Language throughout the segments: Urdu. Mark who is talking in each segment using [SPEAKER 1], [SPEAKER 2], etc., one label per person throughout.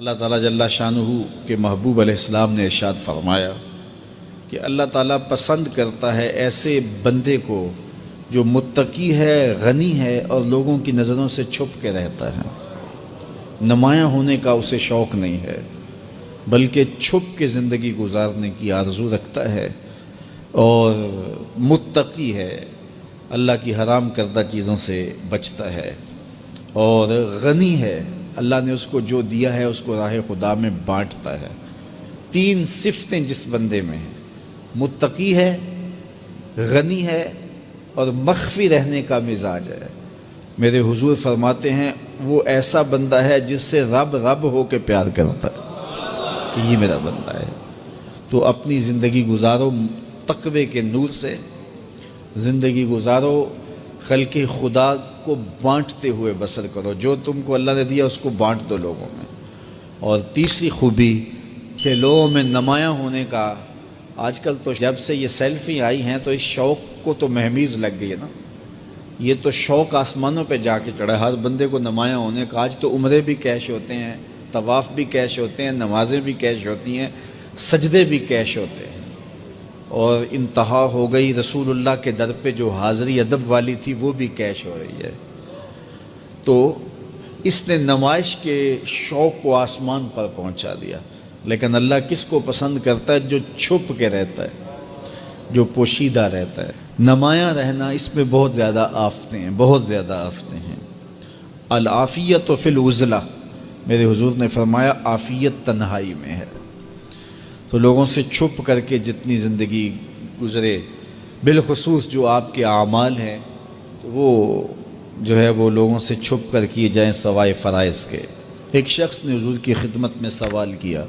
[SPEAKER 1] اللہ تعالیٰ جل شانہ کے محبوب علیہ السلام نے ارشاد فرمایا کہ اللہ تعالیٰ پسند کرتا ہے ایسے بندے کو جو متقی ہے، غنی ہے اور لوگوں کی نظروں سے چھپ کے رہتا ہے۔ نمایاں ہونے کا اسے شوق نہیں ہے، بلکہ چھپ کے زندگی گزارنے کی آرزو رکھتا ہے، اور متقی ہے، اللہ کی حرام کردہ چیزوں سے بچتا ہے، اور غنی ہے، اللہ نے اس کو جو دیا ہے اس کو راہ خدا میں بانٹتا ہے۔ تین صفتیں جس بندے میں ہیں، متقی ہے، غنی ہے اور مخفی رہنے کا مزاج ہے، میرے حضور فرماتے ہیں وہ ایسا بندہ ہے جس سے رب رب ہو کے پیار کرتا ہے کہ یہ میرا بندہ ہے۔ تو اپنی زندگی گزارو تقوی کے نور سے، زندگی گزارو خلق خدا کو بانٹتے ہوئے بسر کرو، جو تم کو اللہ نے دیا اس کو بانٹ دو لوگوں میں۔ اور تیسری خوبی کہ لوگوں میں نمایاں ہونے کا، آج کل تو جب سے یہ سیلفی آئی ہیں تو اس شوق کو تو مہمیز لگ گئی ہے نا، یہ تو شوق آسمانوں پہ جا کے چڑھا ہر بندے کو نمایاں ہونے کا۔ آج تو عمرے بھی کیش ہوتے ہیں، طواف بھی کیش ہوتے ہیں، نمازیں بھی کیش ہوتی ہیں، سجدے بھی کیش ہوتے ہیں، اور انتہا ہو گئی رسول اللہ کے در پہ جو حاضری ادب والی تھی وہ بھی کیش ہو رہی ہے۔ تو اس نے نمائش کے شوق کو آسمان پر پہنچا دیا۔ لیکن اللہ کس کو پسند کرتا ہے؟ جو چھپ کے رہتا ہے، جو پوشیدہ رہتا ہے۔ نمایاں رہنا اس میں بہت زیادہ آفتیں ہیں، بہت زیادہ آفتیں ہیں۔ العافیت فی العزلہ، میرے حضور نے فرمایا عافیت تنہائی میں ہے۔ تو لوگوں سے چھپ کر کے جتنی زندگی گزرے، بالخصوص جو آپ کے اعمال ہیں وہ جو ہے وہ لوگوں سے چھپ کر کیے جائیں سوائے فرائض کے۔ ایک شخص نے حضور کی خدمت میں سوال کیا،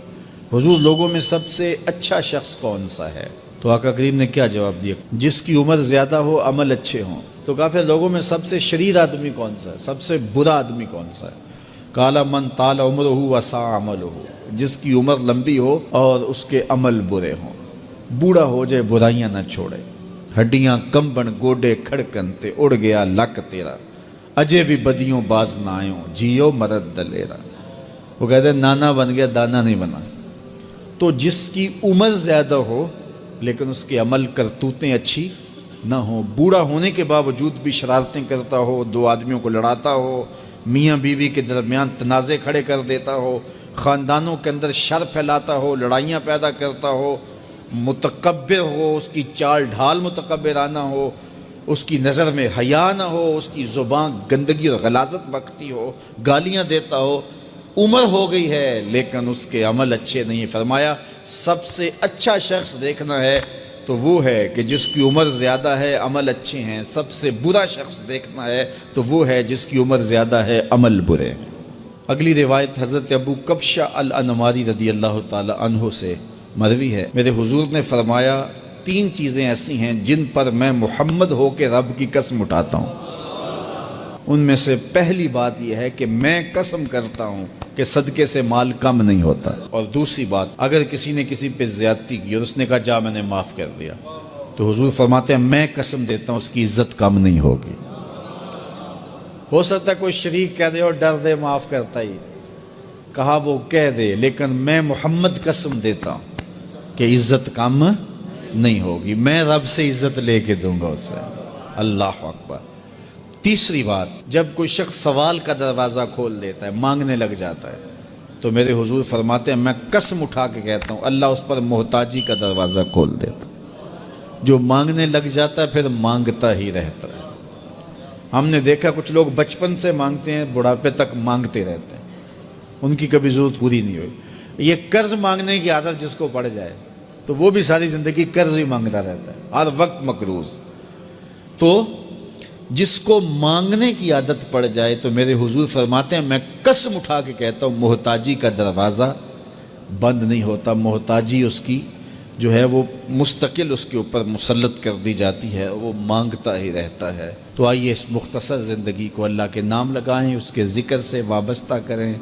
[SPEAKER 1] حضور لوگوں میں سب سے اچھا شخص کون سا ہے؟ تو آقا کریم نے کیا جواب دیا؟ جس کی عمر زیادہ ہو، عمل اچھے ہوں۔ تو کہا پھر لوگوں میں سب سے شریر آدمی کون سا ہے؟ سب سے برا آدمی کون سا ہے؟ قال من طال عمرہ وسع عملہ، جس کی عمر لمبی ہو اور اس کے عمل برے ہوں، بوڑھا ہو جائے برائیاں نہ چھوڑے، ہڈیاں کمبن گوڈے کھڑکن تے اڑ گیا لک تیرا، اجے بھی بدیوں باز نہ آئوں جیو مرد دلیرا۔ وہ کہتے ہیں نانا بن گیا دانا نہیں بنا۔ تو جس کی عمر زیادہ ہو لیکن اس کے عمل کرتوتیں اچھی نہ ہوں، بوڑھا ہونے کے باوجود بھی شرارتیں کرتا ہو، دو آدمیوں کو لڑاتا ہو، میاں بیوی کے درمیان تنازع کھڑے کر دیتا ہو، خاندانوں کے اندر شر پھیلاتا ہو، لڑائیاں پیدا کرتا ہو، متکبر ہو، اس کی چال ڈھال متکبرانہ ہو، اس کی نظر میں حیا نہ ہو، اس کی زبان گندگی اور غلاظت بکتی ہو، گالیاں دیتا ہو، عمر ہو گئی ہے لیکن اس کے عمل اچھے نہیں۔ فرمایا سب سے اچھا شخص دیکھنا ہے تو وہ ہے کہ جس کی عمر زیادہ ہے، عمل اچھے ہیں۔ سب سے برا شخص دیکھنا ہے تو وہ ہے جس کی عمر زیادہ ہے، عمل برے ہیں۔ اگلی روایت حضرت ابو کبشہ الانماری رضی اللہ تعالی عنہ سے مروی ہے، میرے حضور نے فرمایا تین چیزیں ایسی ہیں جن پر میں محمد ہو کے رب کی قسم اٹھاتا ہوں۔ ان میں سے پہلی بات یہ ہے کہ میں قسم کرتا ہوں کہ صدقے سے مال کم نہیں ہوتا، اور دوسری بات اگر کسی نے کسی پہ زیادتی کی اور اس نے کہا جا میں نے معاف کر دیا، تو حضور فرماتے ہیں میں قسم دیتا ہوں اس کی عزت کم نہیں ہوگی۔ ہو سکتا ہے کوئی شریک کہہ دے اور ڈر دے معاف کرتا ہی، کہا وہ کہہ دے، لیکن میں محمد قسم دیتا ہوں کہ عزت کم نہیں ہوگی، میں رب سے عزت لے کے دوں گا اس سے۔ اللہ اکبر۔ تیسری بات، جب کوئی شخص سوال کا دروازہ کھول دیتا ہے، مانگنے لگ جاتا ہے، تو میرے حضور فرماتے ہیں میں قسم اٹھا کے کہتا ہوں اللہ اس پر محتاجی کا دروازہ کھول دیتا۔ جو مانگنے لگ جاتا ہے پھر مانگتا ہی رہتا ہے۔ ہم نے دیکھا کچھ لوگ بچپن سے مانگتے ہیں، بڑھاپے تک مانگتے رہتے ہیں، ان کی کبھی ضرورت پوری نہیں ہوئی۔ یہ قرض مانگنے کی عادت جس کو پڑ جائے تو وہ بھی ساری زندگی قرض ہی مانگتا رہتا ہے، ہر وقت مقروض۔ تو جس کو مانگنے کی عادت پڑ جائے تو میرے حضور فرماتے ہیں میں قسم اٹھا کے کہتا ہوں محتاجی کا دروازہ بند نہیں ہوتا، محتاجی اس کی جو ہے وہ مستقل اس کے اوپر مسلط کر دی جاتی ہے، وہ مانگتا ہی رہتا ہے۔ تو آئیے اس مختصر زندگی کو اللہ کے نام لگائیں، اس کے ذکر سے وابستہ کریں۔